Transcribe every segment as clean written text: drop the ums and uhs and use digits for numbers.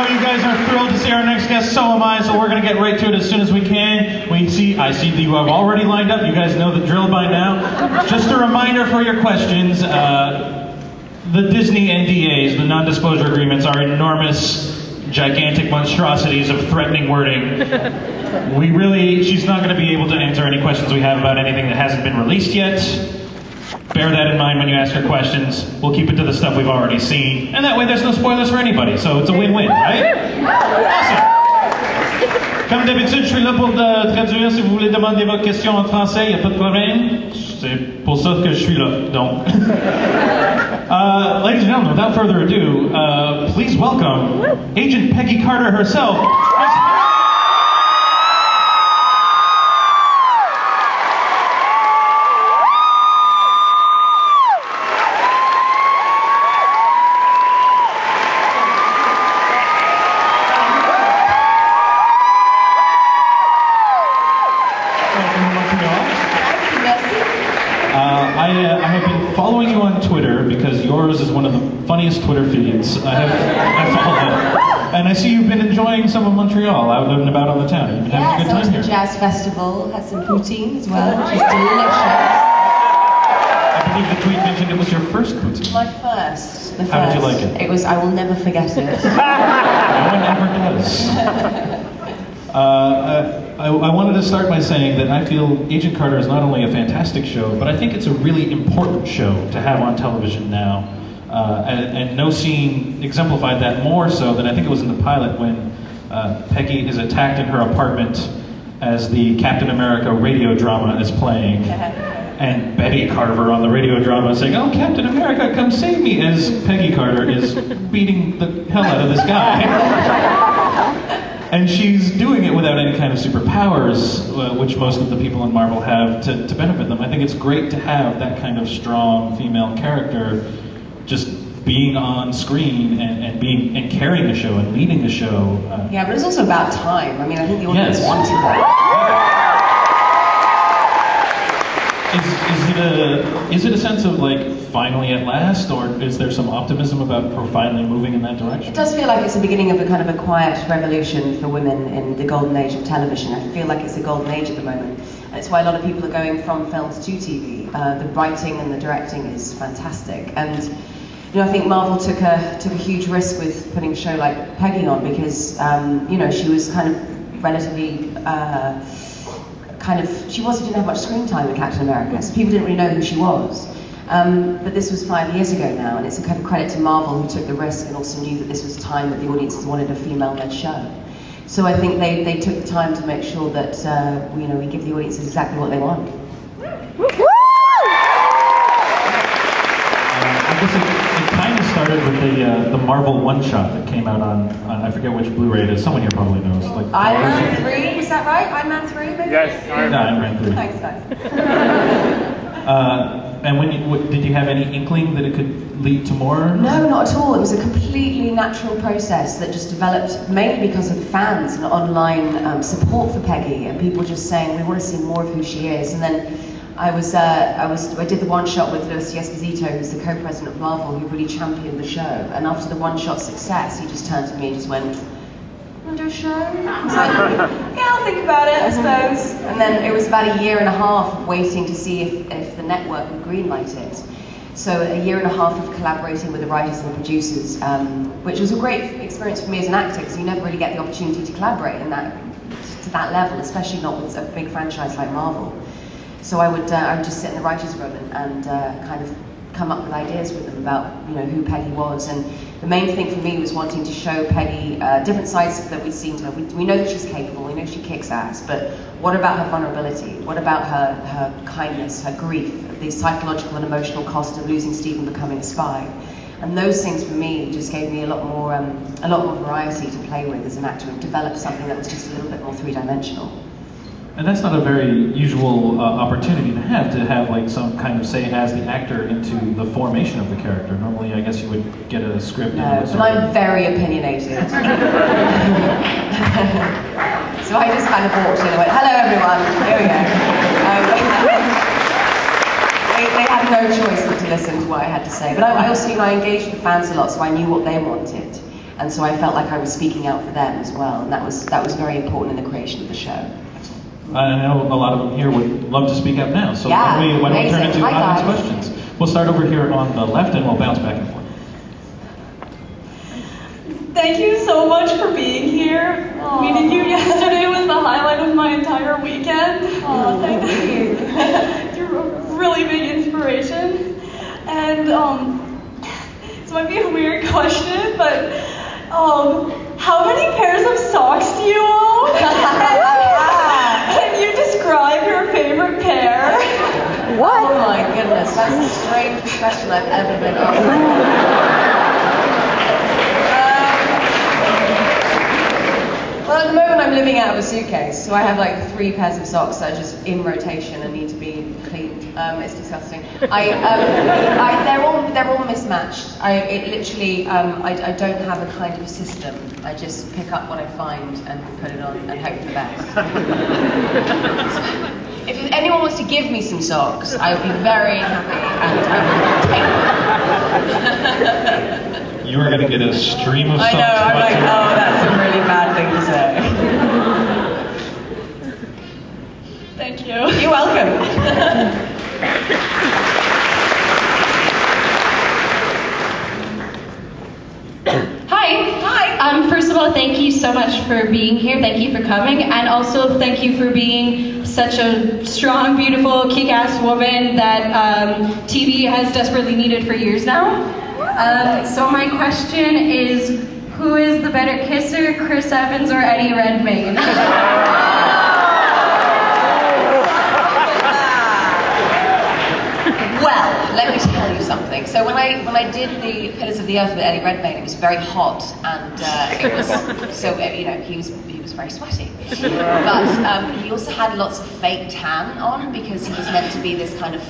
know you guys are thrilled to see our next guest, so am I, so we're going to get right to it as soon as we can. I see that you have already lined up. You guys know the drill by now. Just a reminder for your questions. The Disney NDAs, the non-disclosure agreements, are enormous, gigantic monstrosities of threatening wording. She's not going to be able to answer any questions we have about anything that hasn't been released yet. Bear that in mind when you ask her questions. We'll keep it to the stuff we've already seen. And that way there's no spoilers for anybody, so it's a win-win, right? Awesome! Comme d'habitude, je suis là pour traduire. Si vous voulez demander votre question en français, il n'y a pas de problème. C'est pour ça que je suis là, donc. Ladies and gentlemen, without further ado, please welcome Agent Peggy Carter herself. I have been following you on Twitter because yours is one of the funniest Twitter feeds I follow. And I see you've been enjoying some of Montreal out and about on the town. You've been having a good time here. Jazz festival, had some poutine as well, which is delicious. I believe the tweet mentioned it was your first poutine. My first. The first. How did you like it? It was, I will never forget it. No one ever does. I wanted to start by saying that I feel Agent Carter is not only a fantastic show, but I think it's a really important show to have on television now. And no scene exemplified that more so than I think it was in the pilot when Peggy is attacked in her apartment as the Captain America radio drama is playing. And Betty Carver on the radio drama saying, "Oh, Captain America, come save me," as Peggy Carter is beating the hell out of this guy. And she's doing it without any kind of superpowers, which most of the people in Marvel have to benefit them. I think it's great to have that kind of strong female character just being on screen and carrying a show and leading a show. Yeah, but it's also about time. I mean, I think the audience wanted that. Is it a sense of like finally at last, or is there some optimism about her finally moving in that direction? It does feel like it's the beginning of a kind of a quiet revolution for women in the golden age of television. I feel like it's a golden age at the moment. And it's why a lot of people are going from films to TV. The writing and the directing is fantastic. And you know, I think Marvel took a huge risk with putting a show like Peggy on because you know, she was kind of relatively she didn't have much screen time in Captain America, so people didn't really know who she was. But this was 5 years ago now, and it's a kind of credit to Marvel who took the risk and also knew that this was a time that the audiences wanted a female-led show. So I think they took the time to make sure that you know, we give the audiences exactly what they want. I guess it kind of started with the Marvel one-shot that came out on I forget which Blu-ray it is. Someone here probably knows. Like Iron Man 3, is that right? Iron Man 3, maybe? Yes, Iron Man 3. Thanks, guys. And did you have any inkling that it could lead to more? No, not at all. It was a completely natural process that just developed mainly because of fans and online support for Peggy and people just saying we want to see more of who she is. And then I did the one shot with Luis Esposito, who's the co-president of Marvel, who really championed the show. And after the one shot success, he just turned to me and just went, "Want to do a show?" I was like, "Yeah, I'll think about it, I suppose." And then it was about a year and a half waiting to see if the network would greenlight it. So a year and a half of collaborating with the writers and the producers, which was a great experience for me as an actor, because you never really get the opportunity to collaborate to that level, especially not with a big franchise like Marvel. So I would just sit in the writers' room and kind of come up with ideas with them about, you know, who Peggy was. And the main thing for me was wanting to show Peggy different sides that we'd seen to her. We know that she's capable, we know she kicks ass, but what about her vulnerability? What about her kindness, her grief, the psychological and emotional cost of losing Steve and becoming a spy? And those things for me just gave me a lot more variety to play with as an actor and develop something that was just a little bit more three-dimensional. And that's not a very usual opportunity to have like some kind of say as the actor into the formation of the character. Normally, I guess you would get a script. No, but I'm very opinionated. So I just kind of walked in and went, "Hello, everyone. Here we go." They had no choice but to listen to what I had to say. But I also, you know, I engaged with fans a lot, so I knew what they wanted. And so I felt like I was speaking out for them as well, and that was very important in the creation of the show. I know a lot of them here would love to speak up now, so Yeah, why don't we turn amazing. into Hi, audience guys. questions. We'll start over here on the left and we'll bounce back and forth. Thank you so much for being here. Meeting you yesterday was the highlight of my entire weekend. Oh, thank you. You're a really big inspiration. And this might be a weird question, but how many pairs of socks do you own? Can you describe your favorite pair? What? Oh my goodness, that's the strangest question I've ever been asked. Well, at the moment I'm living out of a suitcase, so I have like 3 pairs of socks that are just in rotation and need to be cleaned. It's disgusting. They're all mismatched. I don't have a kind of system. I just pick up what I find and put it on and hope for the best. If anyone wants to give me some socks, I would be very happy and take them. You are going to get a stream of socks. I know, I'm like, oh, that's a really bad thing to say. Thank you. You're welcome. Hi. First of all, thank you so much for being here. Thank you for coming. And also, thank you for being such a strong, beautiful, kick-ass woman that TV has desperately needed for years now. So my question is, who is the better kisser, Chris Evans or Eddie Redmayne? Well, let me tell you something. So when I did the Pillars of the Earth with Eddie Redmayne, it was very hot, and it was so he was very sweaty. But he also had lots of fake tan on because he was meant to be this kind of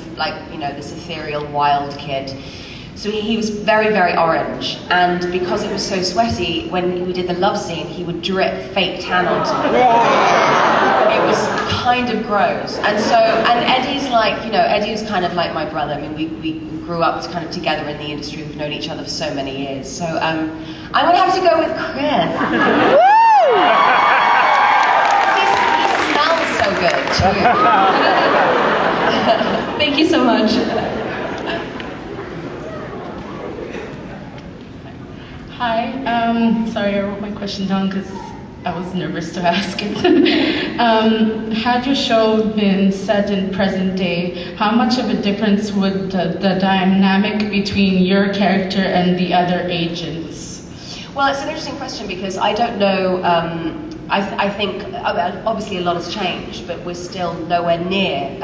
this ethereal wild kid. So he was very, very orange, and because it was so sweaty, when we did the love scene, he would drip fake tan onto me. It was kind of gross. And Eddie's Eddie's kind of like my brother. I mean, we grew up kind of together in the industry. We've known each other for so many years. So I'm going to have to go with Chris. He smells so good, too. Thank you so much. Hi, sorry I wrote my question down because I was nervous to ask it. Had your show been set in present day, how much of a difference would the dynamic between your character and the other agents? Well, it's an interesting question because I don't know. I think obviously a lot has changed, but we're still nowhere near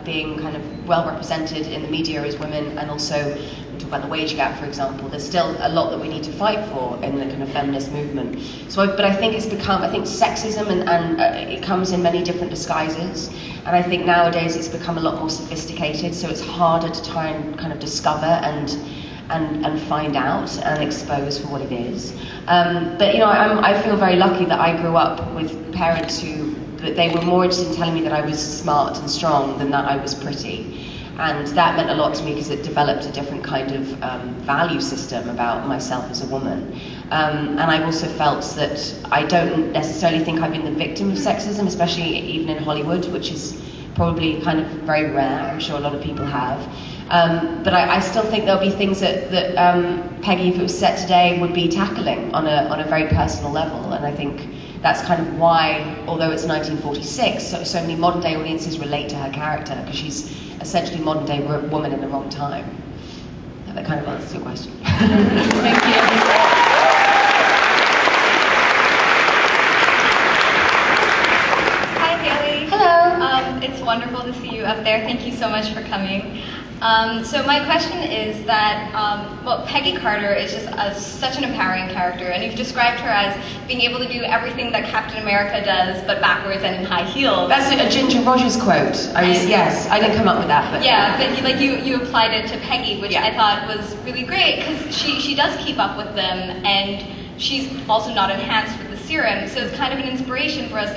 being kind of well represented in the media as women, and also we talk about the wage gap, for example. There's still a lot that we need to fight for in the kind of feminist movement. But I think sexism and it comes in many different disguises, and I think nowadays it's become a lot more sophisticated, so it's harder to try and kind of discover and find out and expose for what it is. But I feel very lucky that I grew up with parents that they were more interested in telling me that I was smart and strong than that I was pretty. And that meant a lot to me because it developed a different kind of value system about myself as a woman. And I've also felt that I don't necessarily think I've been the victim of sexism, especially even in Hollywood, which is probably kind of very rare. I'm sure a lot of people have. But I still think there'll be things that Peggy, if it was set today, would be tackling on a very personal level. And I think that's kind of why, although it's 1946, so many modern day audiences relate to her character, because she's essentially modern day woman in the wrong time. That kind of answers your question. Thank you. Hi, Hayley. Hello. It's wonderful to see you up there. Thank you so much for coming. So my question is that, Peggy Carter is just such an empowering character, and you've described her as being able to do everything that Captain America does, but backwards and in high heels. That's a Ginger Rogers quote. Yes, I didn't come up with that. But yeah, but you applied it to Peggy, which yeah. I thought was really great, because she does keep up with them, and she's also not enhanced with the serum, so it's kind of an inspiration for us,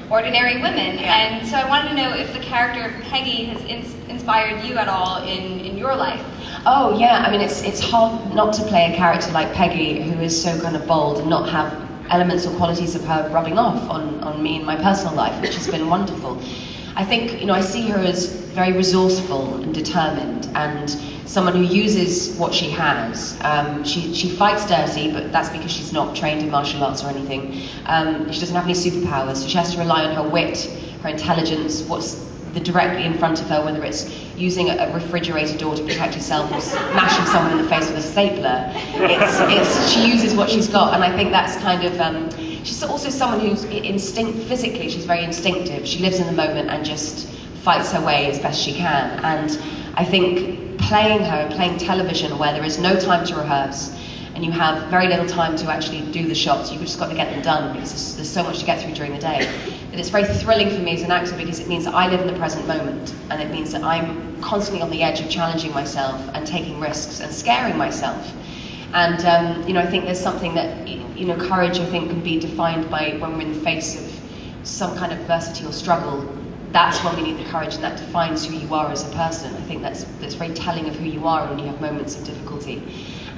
ordinary women. And so I wanted to know if the character of Peggy has inspired you at all in your life. Oh yeah, I mean it's hard not to play a character like Peggy who is so kind of bold and not have elements or qualities of her rubbing off on me in my personal life, which has been wonderful. I think, I see her as very resourceful and determined and someone who uses what she has. She fights dirty, but that's because she's not trained in martial arts or anything. She doesn't have any superpowers, so she has to rely on her wit, her intelligence, what's directly in front of her, whether it's using a refrigerator door to protect herself or smashing someone in the face with a stapler. She uses what she's got, and I think that's kind of, she's also someone who's physically, she's very instinctive. She lives in the moment and just fights her way as best she can. And I think playing her, playing television where there is no time to rehearse, and you have very little time to actually do the shots, you've just got to get them done because there's so much to get through during the day. That it's very thrilling for me as an actor because it means that I live in the present moment, and it means that I'm constantly on the edge of challenging myself and taking risks and scaring myself. And I think there's something that courage, I think, can be defined by when we're in the face of some kind of adversity or struggle. That's when we need the courage, and that defines who you are as a person. I think that's very telling of who you are when you have moments of difficulty.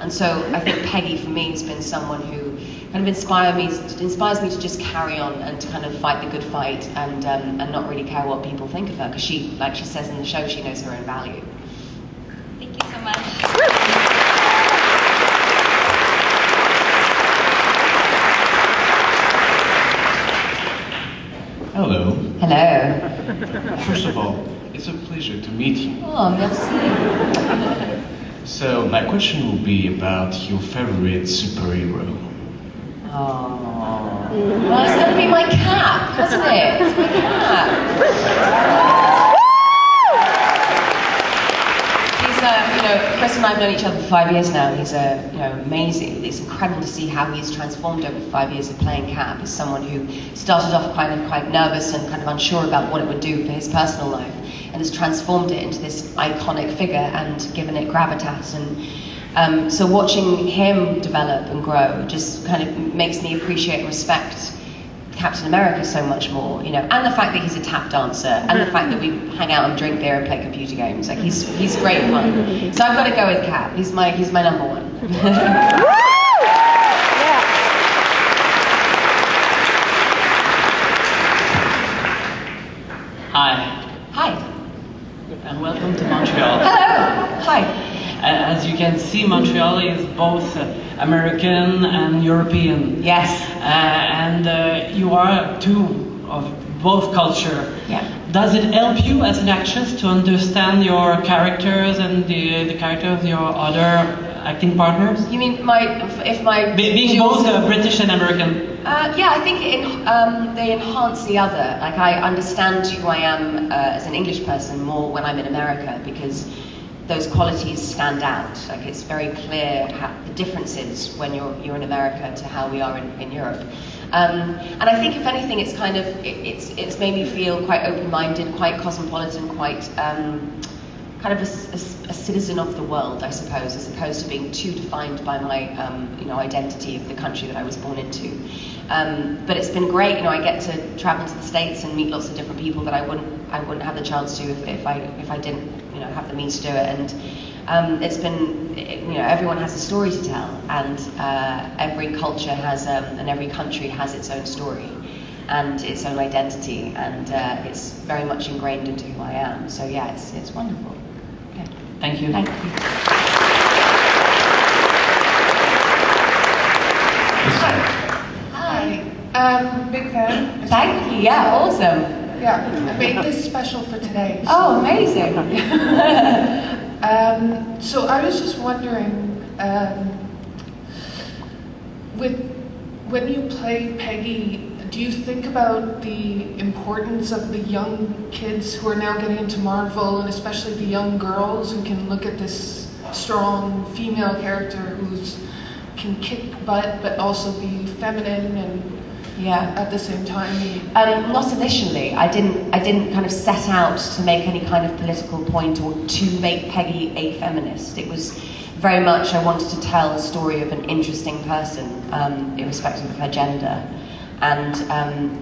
And so I think Peggy, for me, has been someone who kind of inspires me to just carry on and to kind of fight the good fight and not really care what people think of her, because she, like she says in the show, she knows her own value. Thank you so much. Hello. Hello. First of all, it's a pleasure to meet you. Oh, merci. So, my question will be about your favorite superhero. Oh. Well, it's going to be my cat, hasn't it? It's my cat. He's, Chris and I have known each other for 5 years now. He's, amazing. It's incredible to see how he's transformed over 5 years of playing Cap. He's someone who started off quite nervous and kind of unsure about what it would do for his personal life, and has transformed it into this iconic figure and given it gravitas. And so watching him develop and grow just kind of makes me appreciate and respect Captain America so much more, and the fact that he's a tap dancer, and the fact that we hang out and drink beer and play computer games. Like he's great fun. So I've got to go with Cap. He's my number one. Hi, and welcome to Montreal. hello, hi. As you can see, Montreal is both American and European. Yes. And you are two of both culture. Yeah. Does it help you as an actress to understand your characters and the character of your other acting partners? You mean being both British and American? Yeah, I think they enhance the other. Like I understand who I am as an English person more when I'm in America, because those qualities stand out. Like it's very clear the differences when you're in America to how we are in Europe. And I think if anything, it's kind of it's made me feel quite open-minded, quite cosmopolitan, quite kind of a citizen of the world, I suppose, as opposed to being too defined by my identity of the country that I was born into. But it's been great. I get to travel to the States and meet lots of different people that I wouldn't have the chance to if I didn't have the means to do it. And it's been everyone has a story to tell, and every culture has and every country has its own story and its own identity, and it's very much ingrained into who I am. So yeah, it's wonderful. Okay. Thank you. Thank you. Hi. Big fan. Thank you. Yeah, awesome. Yeah, I made this special for today. Oh, amazing. So I was just wondering, when you play Peggy, do you think about the importance of the young kids who are now getting into Marvel, and especially the young girls who can look at this strong female character who can kick butt but also be feminine and Yeah. at the same time? Not initially. I didn't kind of set out to make any kind of political point or to make Peggy a feminist. It was very much I wanted to tell the story of an interesting person, irrespective of her gender, and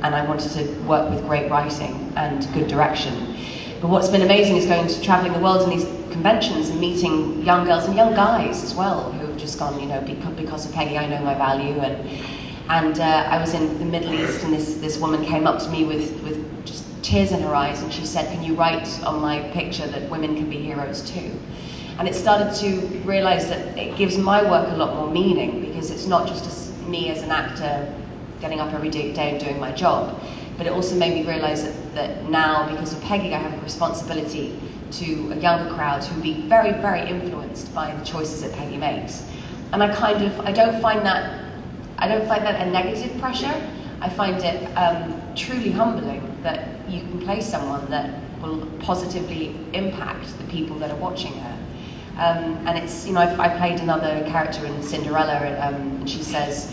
I wanted to work with great writing and good direction. But what's been amazing is traveling the world in these conventions and meeting young girls and young guys as well who have just gone, you know, because of Peggy I know my value. And I was in the Middle East, and this woman came up to me with just tears in her eyes, and she said, "Can you write on my picture that women can be heroes too?" And it started to realise that it gives my work a lot more meaning, because it's not just me as an actor getting up every day and doing my job, but it also made me realise that now, because of Peggy, I have a responsibility to a younger crowd who will be very, very influenced by the choices that Peggy makes. And I don't find that a negative pressure. I find it truly humbling that you can play someone that will positively impact the people that are watching her. And it's, you know, I played another character in Cinderella, and she says,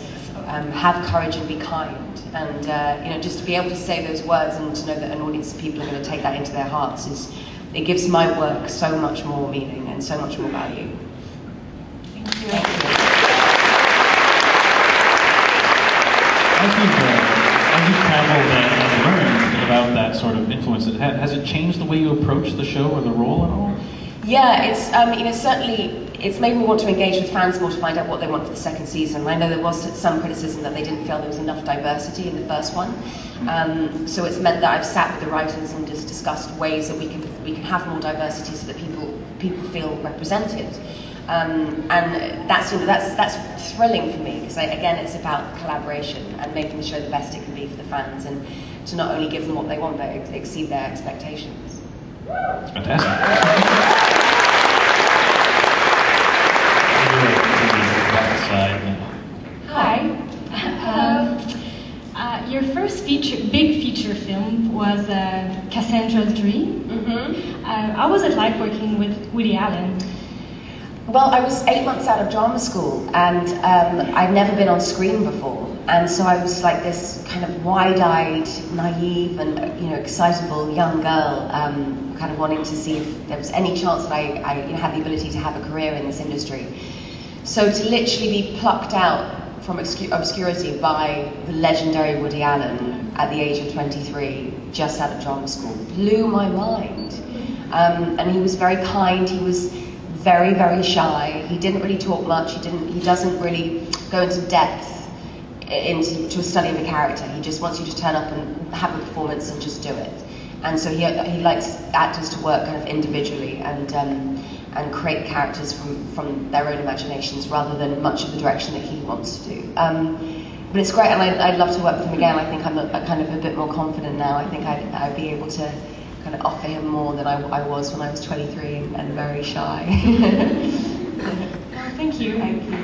have courage and be kind. And, you know, just to be able to say those words and to know that an audience of people are going to take that into their hearts it gives my work so much more meaning and so much more value. Thank you. Thank you. As you've traveled and learned about that sort of influence, has it changed the way you approach the show or the role at all? Yeah, it's made me want to engage with fans more to find out what they want for the second season. I know there was some criticism that they didn't feel there was enough diversity in the first one, so it's meant that I've sat with the writers and just discussed ways that we can have more diversity so that people feel represented. And that's thrilling for me, because again, it's about collaboration and making the show the best it can be for the fans, and to not only give them what they want but exceed their expectations. It's fantastic. Hi. Your first big feature film was Cassandra's Dream. Mm-hmm. How was it like working with Woody Allen? Well, I was 8 months out of drama school, and I'd never been on screen before, and so I was like this kind of wide-eyed, naive, and excitable young girl, kind of wanting to see if there was any chance that I had the ability to have a career in this industry. So to literally be plucked out from obscurity by the legendary Woody Allen at the age of 23, just out of drama school, blew my mind. And he was very kind. He was very, very shy. He didn't really talk much. He doesn't really go into depth into a study of a character. He just wants you to turn up and have a performance and just do it. And so he likes actors to work kind of individually and create characters from their own imaginations rather than much of the direction that he wants to do. But it's great, and I'd love to work with him again. I think I'm kind of a bit more confident now. I think I'd be able to kind of offer him more than I was when I was 23 and very shy. Well, thank you. Thank you.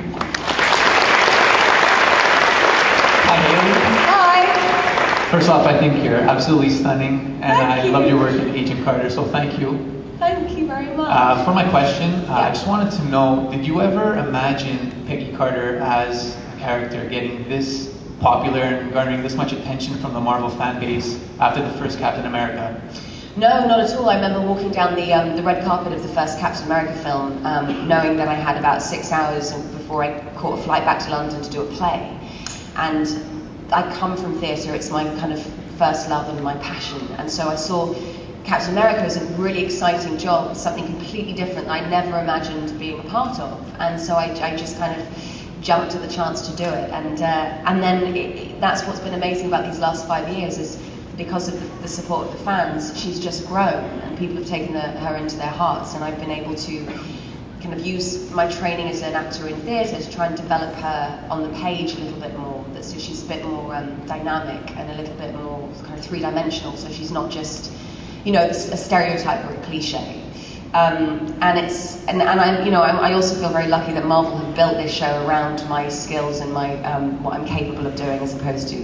Hi, Hayley. Hi. First off, I think you're absolutely stunning, and I Thank love you. your work in Agent Carter, so thank you. Thank you very much. For my question, I just wanted to know, did you ever imagine Peggy Carter as a character getting this popular and garnering this much attention from the Marvel fan base after the first Captain America? No, not at all. I remember walking down the red carpet of the first Captain America film, knowing that I had about 6 hours before I caught a flight back to London to do a play. And I come from theatre, it's my kind of first love and my passion. And so I saw Captain America as a really exciting job, something completely different that I never imagined being a part of. And so I just kind of jumped at the chance to do it. And then that's what's been amazing about these last 5 years, is because of the support of the fans, she's just grown, and people have taken her into their hearts, and I've been able to kind of use my training as an actor in theatre to try and develop her on the page a little bit more, so she's a bit more dynamic and a little bit more kind of three-dimensional, so she's not just, a stereotype or a cliche. I also feel very lucky that Marvel have built this show around my skills and my what I'm capable of doing, as opposed to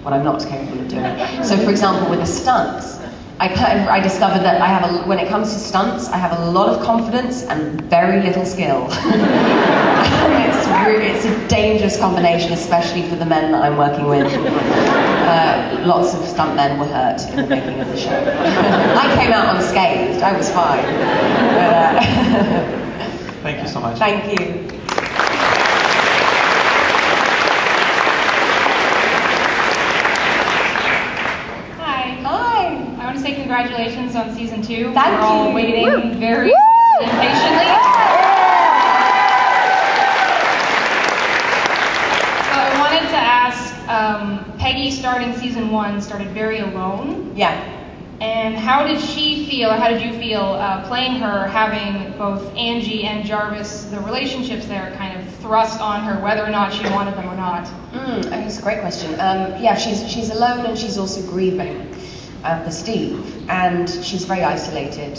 what I'm not capable of doing. So, for example, with the stunts, I discovered that when it comes to stunts, I have a lot of confidence and very little skill. And it's dangerous combination, especially for the men that I'm working with. Lots of stuntmen were hurt in the making of the show. I came out unscathed. I was fine. Thank you so much. Thank you. I want to say congratulations on season 2. Thank We're all you. waiting very impatiently. So I wanted to ask, Peggy starting season 1 started very alone. Yeah. And how did she feel, or how did you feel playing her, having both Angie and Jarvis, the relationships there kind of thrust on her, whether or not she wanted them or not? That's a great question. Yeah, she's alone and she's also grieving for Steve, and she's very isolated.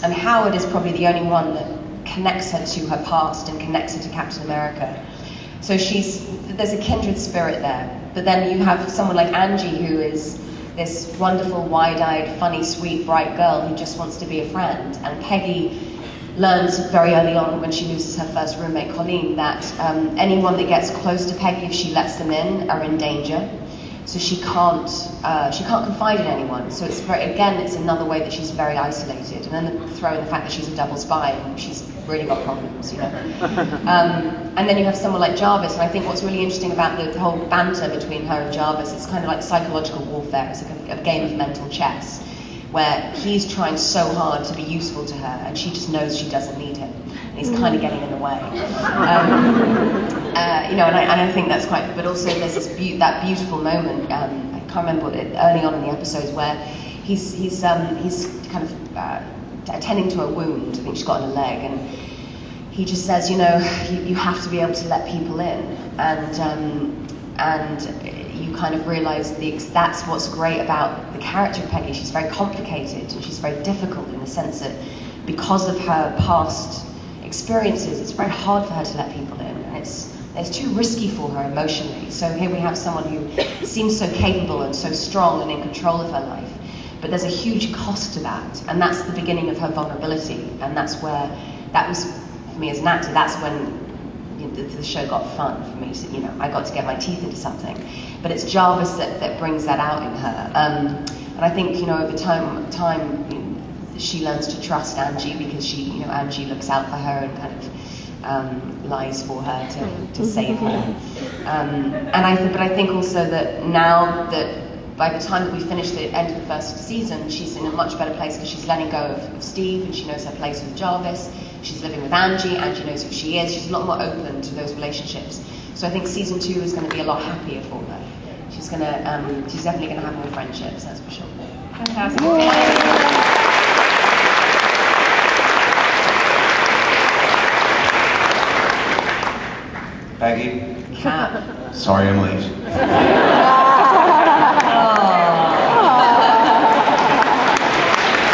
And Howard is probably the only one that connects her to her past and connects her to Captain America. So there's a kindred spirit there. But then you have someone like Angie, who is this wonderful, wide-eyed, funny, sweet, bright girl who just wants to be a friend. And Peggy learns very early on, when she loses her first roommate, Colleen, that anyone that gets close to Peggy, if she lets them in, are in danger. So she can't confide in anyone. So it's it's another way that she's very isolated. And then throw in the fact that she's a double spy, and she's really got problems, you know. And then you have someone like Jarvis, and I think what's really interesting about the whole banter between her and Jarvis, it's kind of like psychological warfare. It's like a game of mental chess, where he's trying so hard to be useful to her, and she just knows she doesn't need him. And he's kind of getting in the way. You know, and I think that's quite, but also there's this that beautiful moment, I can't remember early on in the episodes, where he's kind of attending to a wound. I think she's got on a leg, and he just says, you know, you have to be able to let people in, and you kind of realize that's what's great about the character of Peggy. She's very complicated, and she's very difficult in the sense that because of her past experiences, it's very hard for her to let people in, and it's too risky for her emotionally. So here we have someone who seems so capable and so strong and in control of her life, but there's a huge cost to that, and that's the beginning of her vulnerability. And that was for me as an actor, that's when the show got fun for me. So, you know, I got to get my teeth into something. But it's Jarvis that brings that out in her. And I think, you know, over time you know, she learns to trust Angie, because Angie looks out for her and kind of lies for her to save her. But I think also that now that by the time that we finish the end of the first season, she's in a much better place, because she's letting go of Steve, and she knows her place with Jarvis. She's living with Angie. Angie knows who she is. She's a lot more open to those relationships. So I think season 2 is going to be a lot happier for her. She's definitely going to have more friendships, that's for sure. Fantastic. Peggy? Cap. Sorry I'm late.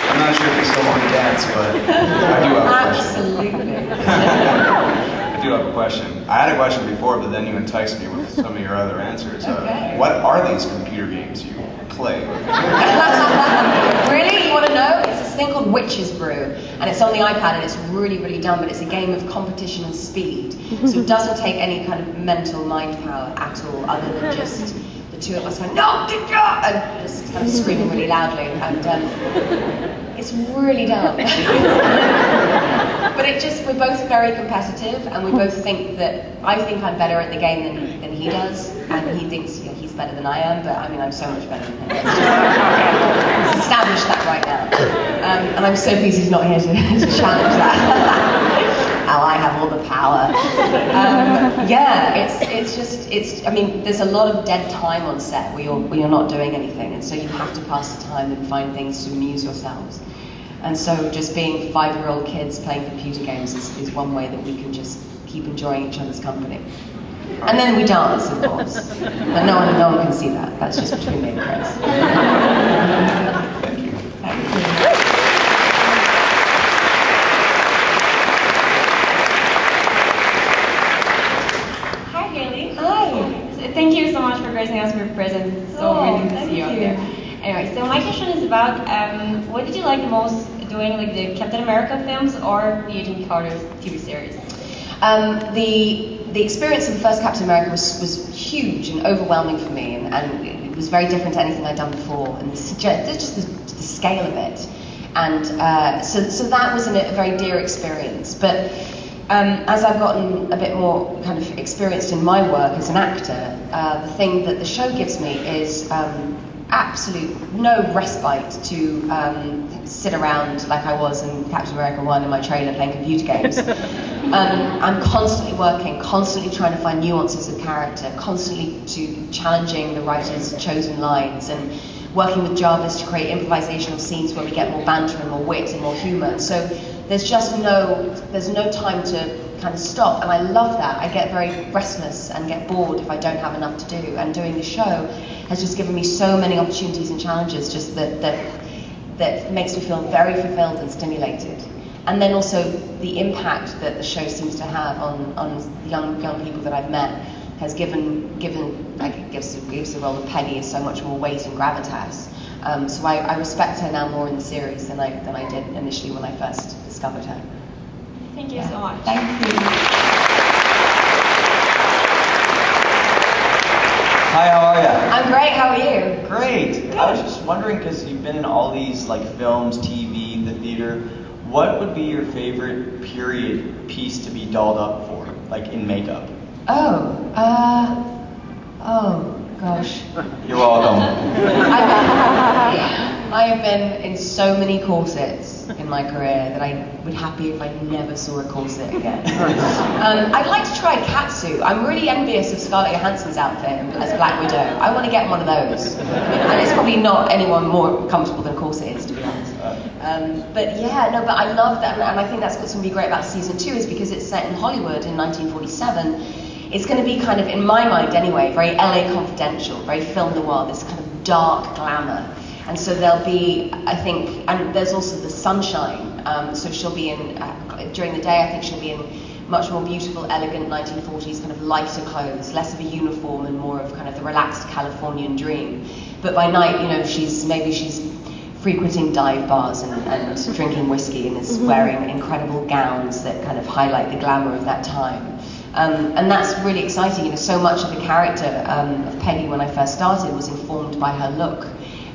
I'm not sure if you still want to dance, but I do have a question. Absolutely. I do have a question. I had a question before, but then you enticed me with some of your other answers. Okay. What are these computer games you play? Really? You want to know? It's this thing called Witch's Brew, and it's on the iPad, and it's really, really dumb, but it's a game of competition and speed. So it doesn't take any kind of mental mind power at all, other than just the two of us going, no, get up, and just kind of screaming really loudly, and it's really dumb. But we're both very competitive, and we both think that, I think I'm better at the game than he does, and he thinks he's better than I am, but I mean, I'm so much better than him. Let's establish that right now. And I'm so pleased he's not here to challenge that. How I have all the power. I mean, there's a lot of dead time on set where you're not doing anything, and so you have to pass the time and find things to amuse yourselves. And so just being 5-year-old kids playing computer games is one way that we can just keep enjoying each other's company. And then we dance, of course. But no one can see that. That's just between me and Chris. Thank you. Thank you. Hi, Hayley. Hi. Thank you so much for gracing us with your presence. It's so amazing to see you out there. Anyway, so my question is about what did you like the most doing, like the Captain America films or the Agent Carter TV series? the experience of the first Captain America was huge and overwhelming for me, and it was very different to anything I'd done before, and just the scale of it. And so that was a very dear experience. But as I've gotten a bit more kind of experienced in my work as an actor, the thing that the show gives me is absolute no respite to sit around like I was in Captain America 1 in my trailer playing computer games. I'm constantly working, constantly trying to find nuances of character, constantly challenging the writer's chosen lines, and working with Jarvis to create improvisational scenes where we get more banter and more wit and more humour. So there's no time to kind of stop, and I love that. I get very restless and get bored if I don't have enough to do, and doing the show has just given me so many opportunities and challenges just that makes me feel very fulfilled and stimulated. And then also the impact that the show seems to have on young people that I've met has given like it gives the role of Peggy so much more weight and gravitas. So I respect her now more in the series than I did initially when I first discovered her. Thank you so much. Thank you. Hi, how are you? I'm great, how are you? Great. Good. I was just wondering, because you've been in all these like films, TV, the theater, what would be your favorite period piece to be dolled up for, like in makeup? Oh gosh. You're welcome. I've been in so many corsets in my career that I would be happy if I never saw a corset again. I'd like to try catsuit. I'm really envious of Scarlett Johansson's outfit as Black Widow. I want to get one of those. And it's probably not anyone more comfortable than a corset is, to be honest. But I love that, and I think that's what's going to be great about season 2 is because it's set in Hollywood in 1947. It's going to be kind of, in my mind anyway, very LA Confidential, very film noir, this kind of dark glamour. And so there'll be, I think, and there's also the sunshine. So she'll be in, during the day, I think she'll be in much more beautiful, elegant 1940s kind of lighter clothes, less of a uniform and more of kind of the relaxed Californian dream. But by night, you know, she's frequenting dive bars and drinking whiskey and is wearing incredible gowns that kind of highlight the glamour of that time. And that's really exciting. You know, so much of the character of Peggy when I first started was informed by her look.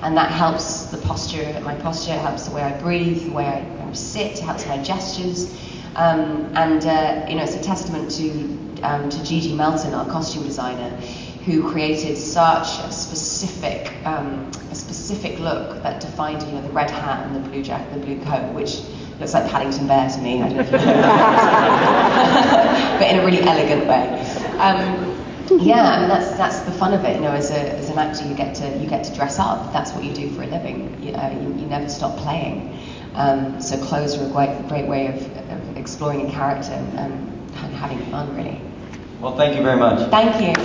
And that helps the posture, my posture, helps the way I breathe, the way I sit, helps my gestures. You know, it's a testament to Gigi Melton, our costume designer, who created such a specific look that defined, you know, the red hat and the blue jacket, the blue coat, which looks like Paddington Bear to me. I don't know if you know that. But in a really elegant way. Yeah, I mean that's the fun of it. You know, as an actor, you get to dress up. That's what you do for a living. You never stop playing. So clothes are a great way of exploring a character and having fun, really. Well, thank you very much. Thank you.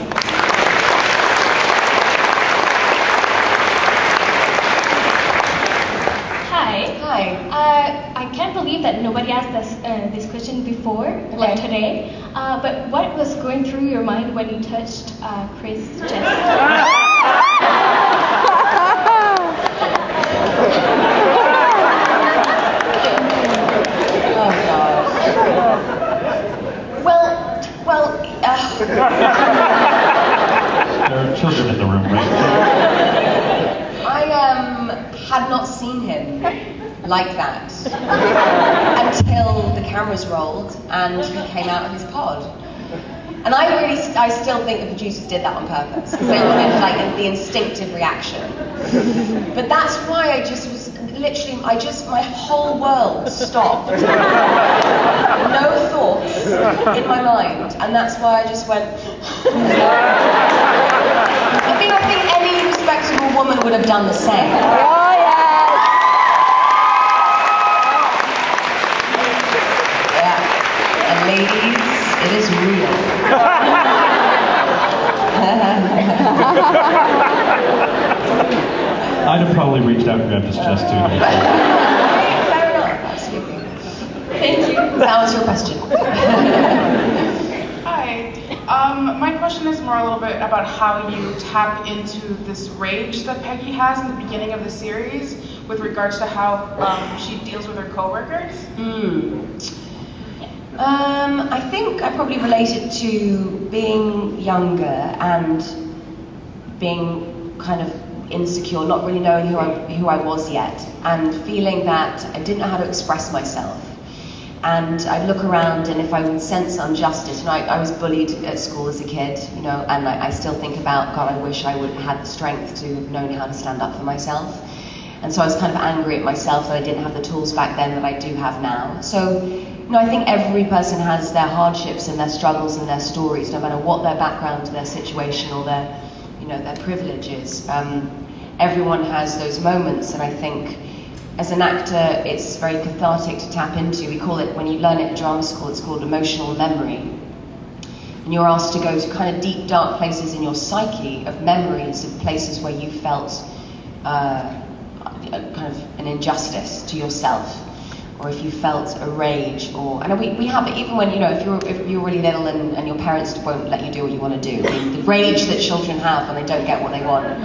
Hi. I can't believe that nobody asked this question before, like today. But what was going through your mind when you touched Chris' chest? Oh God. Well. There are children in the room, right? I had not seen him like that until the cameras rolled and he came out of his pod. And I still think the producers did that on purpose, because they wanted like the instinctive reaction. But that's why I just was literally, my whole world stopped. No thoughts in my mind, and that's why I just went. I think any respectable woman would have done the same. Oh yes. Yeah. And ladies, it is real. I'd have probably reached out and grabbed his chest too. Fair enough, absolutely. Thank you. That was your question. Hi. My question is more a little bit about how you tap into this rage that Peggy has in the beginning of the series with regards to how she deals with her coworkers. I think I probably related to being younger and being kind of insecure, not really knowing who I was yet, and feeling that I didn't know how to express myself. And I'd look around, and if I would sense injustice, I was bullied at school as a kid, and I still think about, God, I wish I would have had the strength to have known how to stand up for myself. And so I was kind of angry at myself that I didn't have the tools back then that I do have now. So, I think every person has their hardships and their struggles and their stories, no matter what their background, their situation, or their privilege is. Everyone has those moments, and I think as an actor, it's very cathartic to tap into. We call it, when you learn it at drama school, it's called emotional memory. And you're asked to go to kind of deep, dark places in your psyche of memories of places where you felt kind of an injustice to yourself, or if you felt a rage, and we have it even when, if you're really little and your parents won't let you do what you want to do. The rage that children have when they don't get what they want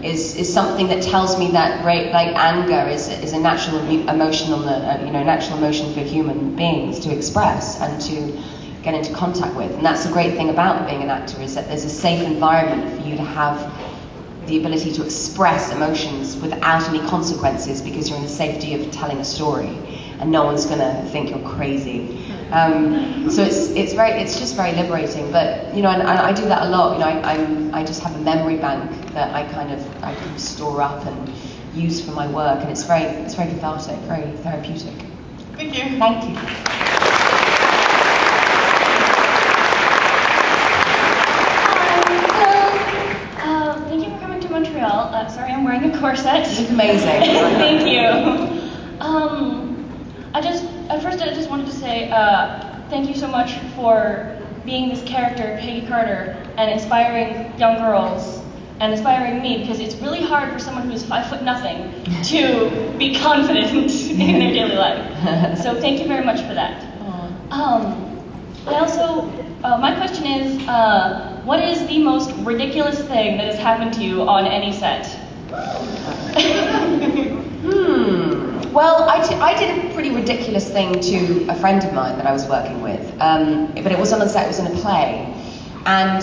is something that tells me that anger is a natural emotional natural emotion for human beings to express and to get into contact with. And that's the great thing about being an actor, is that there's a safe environment for you to have the ability to express emotions without any consequences, because you're in the safety of telling a story and no one's going to think you're crazy. So it's just very liberating. But and I do that a lot. I just have a memory bank that I can store up and use for my work, and it's very cathartic, very therapeutic. Thank you. Thank you. Thank you for coming to Montreal. Sorry, I'm wearing a corset. You look amazing. Thank you. I just wanted to say thank you so much for being this character, Peggy Carter, and inspiring young girls and inspiring me, because it's really hard for someone who's 5'0" to be confident in their daily life. So thank you very much for that. My question is, what is the most ridiculous thing that has happened to you on any set? Well, I did a pretty ridiculous thing to a friend of mine that I was working with, but it was on a set, it was in a play, and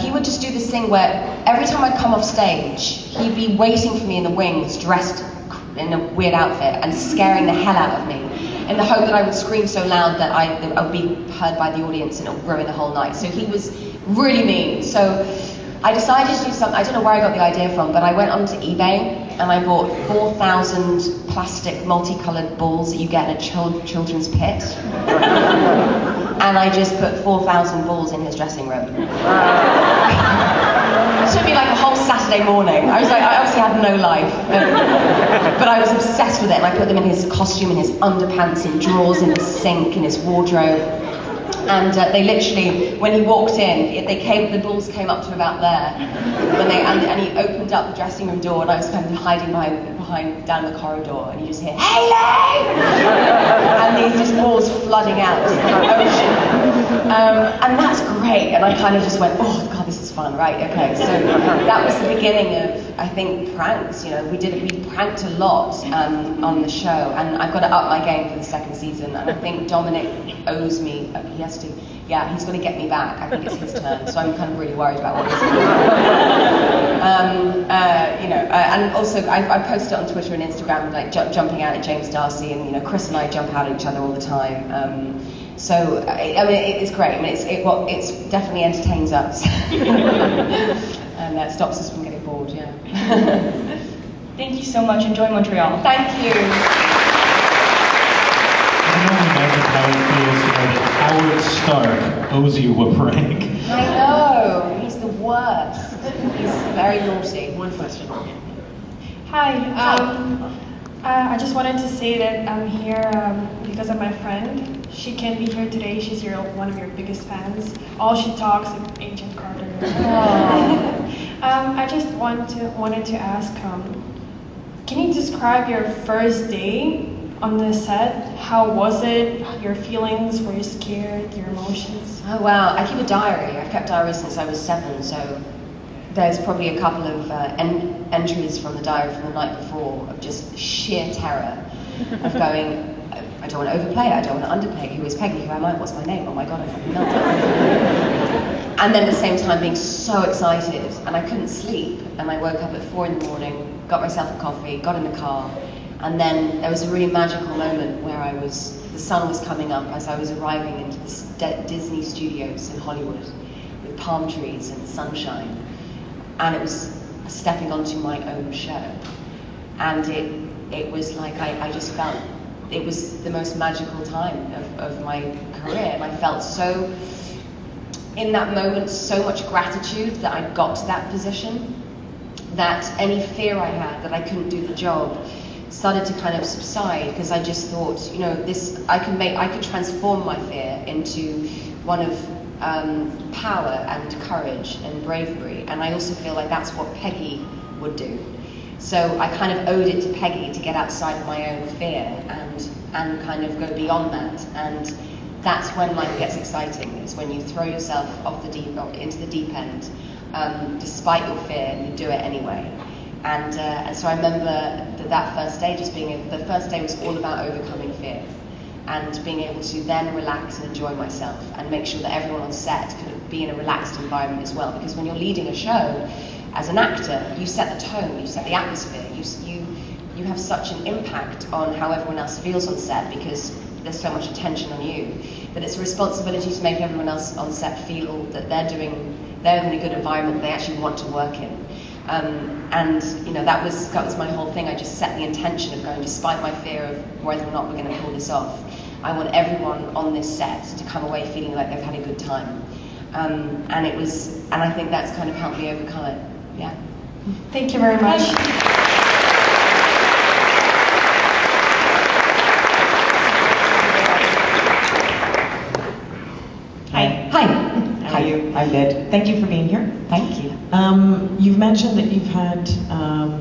he would just do this thing where every time I'd come off stage, he'd be waiting for me in the wings, dressed in a weird outfit, and scaring the hell out of me, in the hope that I would scream so loud that I would be heard by the audience and it would ruin the whole night. So he was really mean. So I decided to do something. I don't know where I got the idea from, but I went onto eBay and I bought 4,000 plastic multicolored balls that you get in a children's pit. And I just put 4,000 balls in his dressing room. It took me like a whole Saturday morning. I obviously had no life, but I was obsessed with it, and I put them in his costume, in his underpants, in drawers, in his sink, in his wardrobe. And they literally, when he walked in, the balls came up to about there. And he opened up the dressing room door, and I was kind of hiding behind down the corridor, and you just hear, "Hayley!" And these just balls flooding out into the ocean. And that's great. And I kind of just went, oh God, this is fun, right? Okay. So that was the beginning of, I think, pranks. We pranked a lot on the show, and I've got to up my game for the second season. And I think Dominic owes me. He's going to get me back. I think it's his turn, so I'm kind of really worried about what he's going to do. And also I post it on Twitter and Instagram, like jumping out at James Darcy, and Chris and I jump out at each other all the time. It's great. It definitely entertains us, and that stops us from getting bored. Yeah. Thank you so much. Enjoy Montreal. Thank you. I can only imagine how it feels to know that Howard Stark owes you a prank. I know, he's the worst. He's very naughty. One question. Hi. I just wanted to say that I'm here because of my friend. She can't be here today. She's one of your biggest fans. All she talks is Agent Carter. I just wanted to ask, can you describe your first day on the set? How was it? Your feelings? Were you scared? Your emotions? Oh wow, I keep a diary. I've kept diaries since I was 7, so there's probably a couple of entries from the diary from the night before of just sheer terror of going, I don't want to overplay it, I don't want to underplay it. Who is Peggy? Who am I? What's my name? Oh my god, I fucking love it. And then at the same time being so excited, and I couldn't sleep, and I woke up at 4 in the morning, got myself a coffee, got in the car, and then there was a really magical moment where the sun was coming up as I was arriving into the Disney studios in Hollywood with palm trees and sunshine, and it was stepping onto my own show. And it was like I just felt it was the most magical time of my career. And I felt so, in that moment, so much gratitude that I got to that position, that any fear I had that I couldn't do the job started to kind of subside, because I just thought, you know, I could transform my fear into one of power and courage and bravery. And I also feel like that's what Peggy would do. So I kind of owed it to Peggy to get outside of my own fear and kind of go beyond that. And that's when life gets exciting, is when you throw yourself into the deep end, despite your fear, and you do it anyway. And so I remember that first day the first day was all about overcoming fear and being able to then relax and enjoy myself and make sure that everyone on set could be in a relaxed environment as well. Because when you're leading a show, as an actor, you set the tone, you set the atmosphere, you have such an impact on how everyone else feels on set, because there's so much attention on you, that it's a responsibility to make everyone else on set feel that they're in a good environment they actually want to work in. And you know, that was my whole thing. I just set the intention of going, despite my fear of whether or not we're going to pull this off, I want everyone on this set to come away feeling like they've had a good time. And I think that's kind of helped me overcome it. Yeah. Thank you very much. Hi. Hi. How are you? I'm good. Thank you for being here. Thank you. You've mentioned that you've had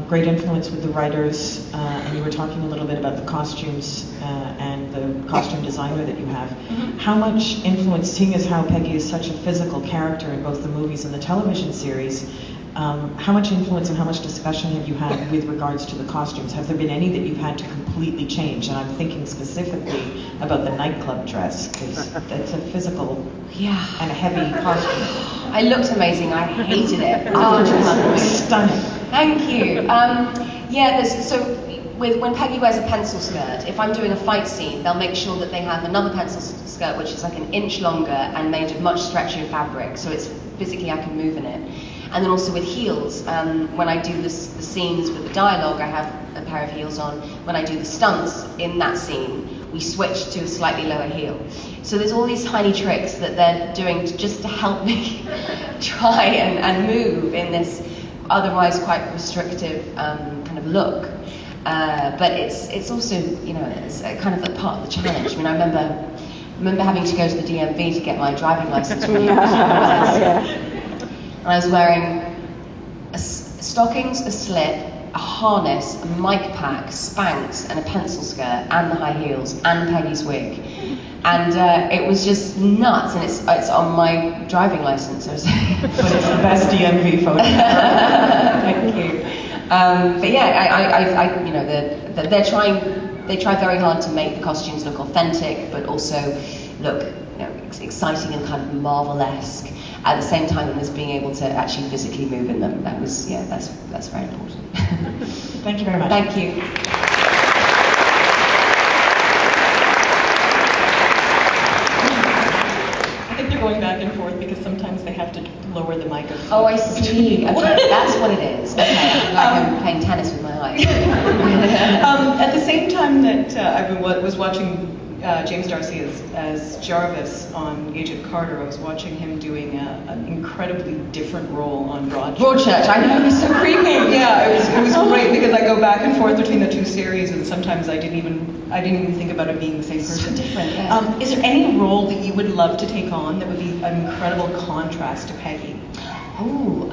great influence with the writers, and you were talking a little bit about the costumes and the costume designer that you have. Mm-hmm. How much influence, seeing as how Peggy is such a physical character in both the movies and the television series, how much influence and how much discussion have you had with regards to the costumes? Have there been any that you've had to completely change? And I'm thinking specifically about the nightclub dress, because that's a physical and a heavy costume. I looked amazing. I hated it. Stunning. Thank you. When Peggy wears a pencil skirt, if I'm doing a fight scene, they'll make sure that they have another pencil skirt which is like an inch longer and made of much stretchier fabric, so it's physically I can move in it. And then also with heels, when I do the scenes with the dialogue, I have a pair of heels on. When I do the stunts in that scene, we switch to a slightly lower heel. So there's all these tiny tricks that they're doing just to help me try and move in this otherwise quite restrictive kind of look. But it's also, you know, it's kind of a part of the challenge. I mean, I remember having to go to the DMV to get my driving license renewed. And I was wearing stockings, a slip, a harness, a mic pack, Spanx, and a pencil skirt, and the high heels, and Peggy's wig. And it was just nuts, and it's on my driving license. But it's the best DMV photo ever. Thank you. But yeah, you know, they try very hard to make the costumes look authentic, but also look, you know, exciting and kind of Marvel-esque. At the same time as being able to actually physically move in them. That's very important. Thank you very much. Thank you. I think they're going back and forth because sometimes they have to lower the mic. Oh, I see. Okay, that's what it is. Okay, like I'm playing tennis with my eyes. At the same time that I was watching James D'Arcy as Jarvis on Agent Carter, I was watching him doing an incredibly different role on Broadchurch. Broadchurch, I know, it's so creepy. Yeah, it was great because I go back and forth between the two series, and sometimes I didn't even think about it being the same person. So different. Yeah. Is there any role that you would love to take on that would be an incredible contrast to Peggy? Oh,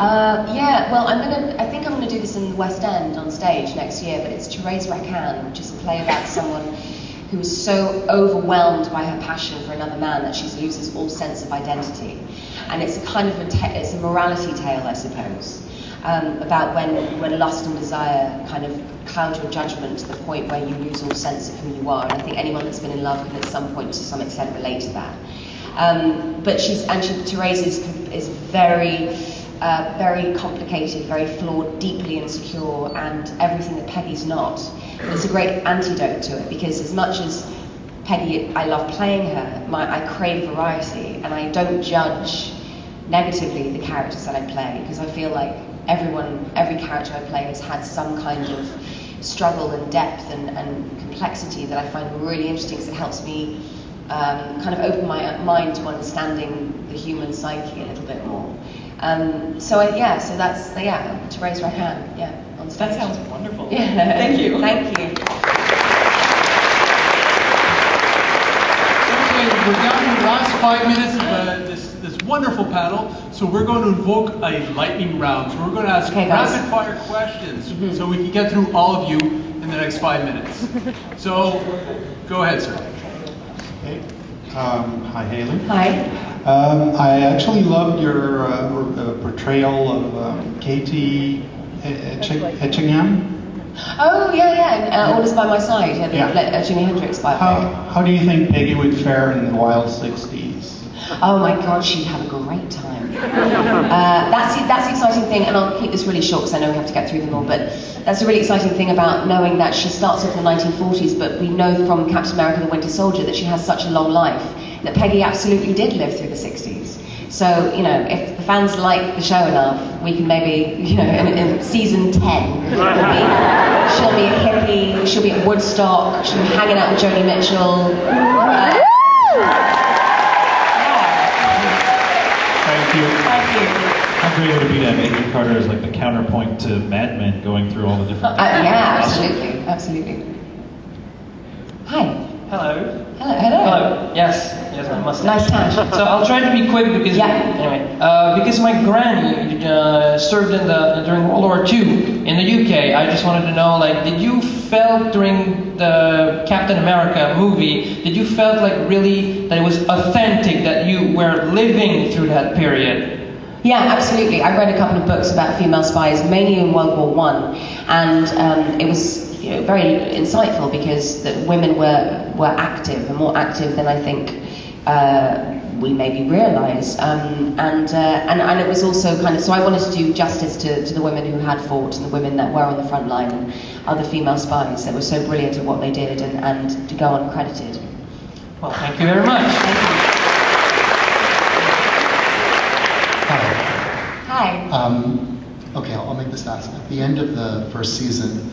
yeah. Well, I think I'm gonna do this in the West End on stage next year. But it's Therese Racan, which is a play about someone who is so overwhelmed by her passion for another man that she loses all sense of identity. And it's a kind of it's a morality tale, I suppose. about when lust and desire kind of cloud your judgment to the point where you lose all sense of who you are. And I think anyone that's been in love can at some point to some extent relate to that. But Therese is very, very complicated, very flawed, deeply insecure, and everything that Peggy's not. But it's a great antidote to it, because as much as Peggy, I love playing her, I crave variety, and I don't judge negatively the characters that I play, because I feel like every character I play has had some kind of struggle and depth and complexity that I find really interesting, because it helps me kind of open my mind to understanding the human psyche a little bit more. So that's to raise right hand, on stage. That sounds wonderful. Yeah. Thank you. Thank you. Okay, we're down to the last 5 minutes of this wonderful panel, so we're going to invoke a lightning round. So we're going to ask rapid fire questions so we can get through all of you in the next 5 minutes. So go ahead, sir. Okay. Hi, Hayley. Hi. I actually loved your portrayal of Katie Etchingham. Oh, yeah. All Is By My Side, Jimi Hendrix biopic. How do you think Peggy would fare in the wild 60s? Oh my God, she'd have a great time. That's the exciting thing, and I'll keep this really short because I know we have to get through them all, but that's a really exciting thing about knowing that she starts off in the 1940s, but we know from Captain America: The Winter Soldier that she has such a long life, that Peggy absolutely did live through the 60s. So, if the fans like the show enough, we can maybe, in season 10, she'll be a hippie, she'll be at Woodstock, she'll be hanging out with Joni Mitchell. Thank you. Thank you. How great would it be to have Agent Carter as like the counterpoint to Mad Men, going through all the different... Absolutely. Hi. Hello. Hello. Yes, my mustache. Nice touch. So I'll try to be quick because because my granny served during World War II in the UK. I just wanted to know, did you felt during the Captain America movie, did you felt really that it was authentic, that you were living through that period? Yeah, absolutely. I read a couple of books about female spies, mainly in World War I, and it was very insightful because that women were active, and more active than I think we maybe realise. And it was also kind of, so I wanted to do justice to the women who had fought and the women that were on the front line and other female spies that were so brilliant at what they did and to go uncredited. Well, thank you very much. Thank you. Hi. Okay, I'll make this fast. At the end of the first season,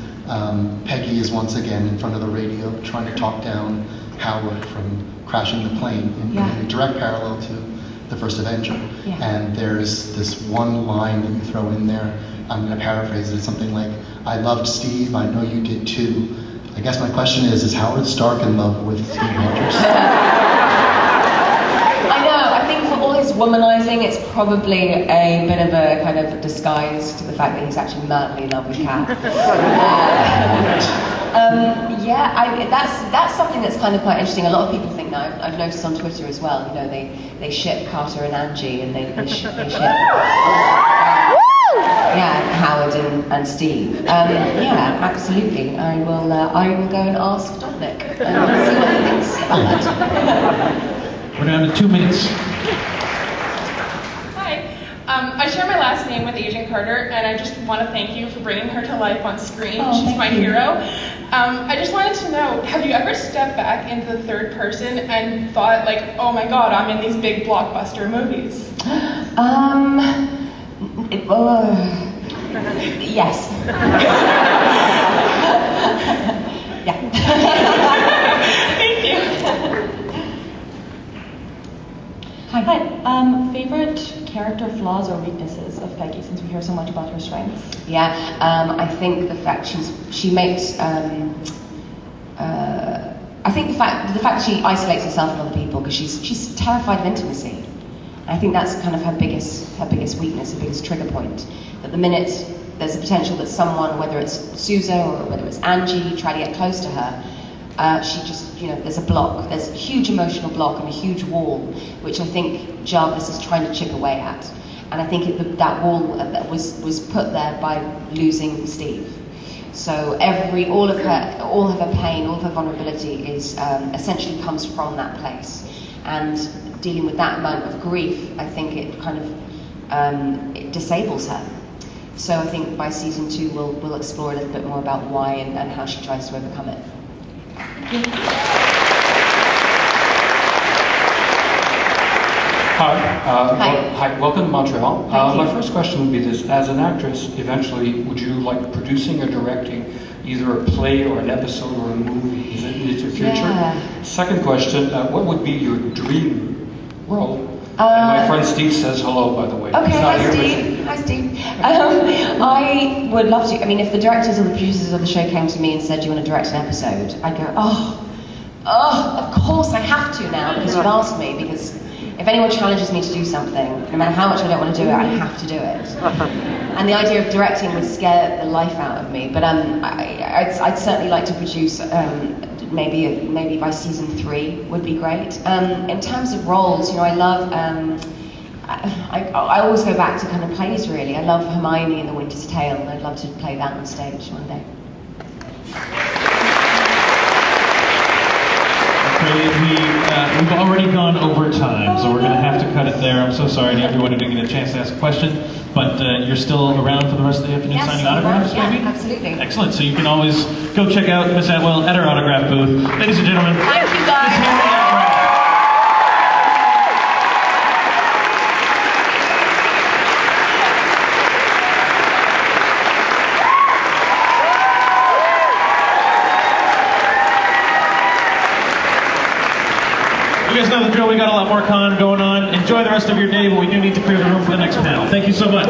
Peggy is once again in front of the radio trying to talk down Howard from crashing the plane in a direct parallel to the first Avenger. Yeah. And there's this one line that you throw in there, I'm going to paraphrase it, something like, I loved Steve, I know you did too. I guess my question is Howard Stark in love with Steve Rogers? I know, I think for all his womanizing, it's probably a bit of a kind of disguise to the fact that he's actually madly in love with Kat. That's something that's kind of quite interesting. A lot of people think that. I've noticed on Twitter as well, they ship Carter and Angie, and they ship Howard and Steve. Absolutely. I will go and ask Dominic and see what he thinks about that. We're down to 2 minutes. Hi. I share my last name with Agent Carter, and I just want to thank you for bringing her to life on screen. She's my hero. I just wanted to know, have you ever stepped back into the third person and thought, oh my God, I'm in these big blockbuster movies? Yes. Thank you. Hi. Favorite character flaws or weaknesses of Peggy, since we hear so much about her strengths? I think the fact she makes. I think the fact that she isolates herself from other people because she's terrified of intimacy. I think that's kind of her biggest weakness, her biggest trigger point. That the minute there's a potential that someone, whether it's Susan or whether it's Angie, try to get close to her, she just, there's a block. There's a huge emotional block and a huge wall, which I think Jarvis is trying to chip away at. And I think that wall was put there by losing Steve. So all of her pain, all of her vulnerability is essentially comes from that place. And dealing with that amount of grief, I think it kind of it disables her. So I think by season 2 we'll explore a little bit more about why and how she tries to overcome it. Hi, welcome to Montreal. My first question would be this: as an actress, eventually, would you like producing or directing either a play or an episode or a movie? Is it in your future? Yeah. Second question: what would be your dream role? And my friend Steve says hello, by the way. Okay, He's not hi here Steve. Hi Steve. I would love to. I mean, if the directors or the producers of the show came to me and said, "Do you want to direct an episode?" I'd go, of course I have to now because you've asked me. Because if anyone challenges me to do something, no matter how much I don't want to do it, I have to do it. And the idea of directing would scare the life out of me. But I'd certainly like to produce. Maybe by season 3 would be great. In terms of roles, I love. I always go back to kind of plays. Really, I love Hermione in The Winter's Tale, and I'd love to play that on stage one day. We've already gone over time, so we're going to have to cut it there. I'm so sorry to everyone who didn't get a chance to ask a question, but you're still around for the rest of the afternoon signing autographs, maybe? Yeah, absolutely. Excellent. So you can always go check out Miss Atwell at her autograph booth. Ladies and gentlemen, thank you guys. Miss Hayley Atwell. You guys know the drill. We got a lot more con going on. Enjoy the rest of your day, but we do need to clear the room for the next panel. Thank you so much.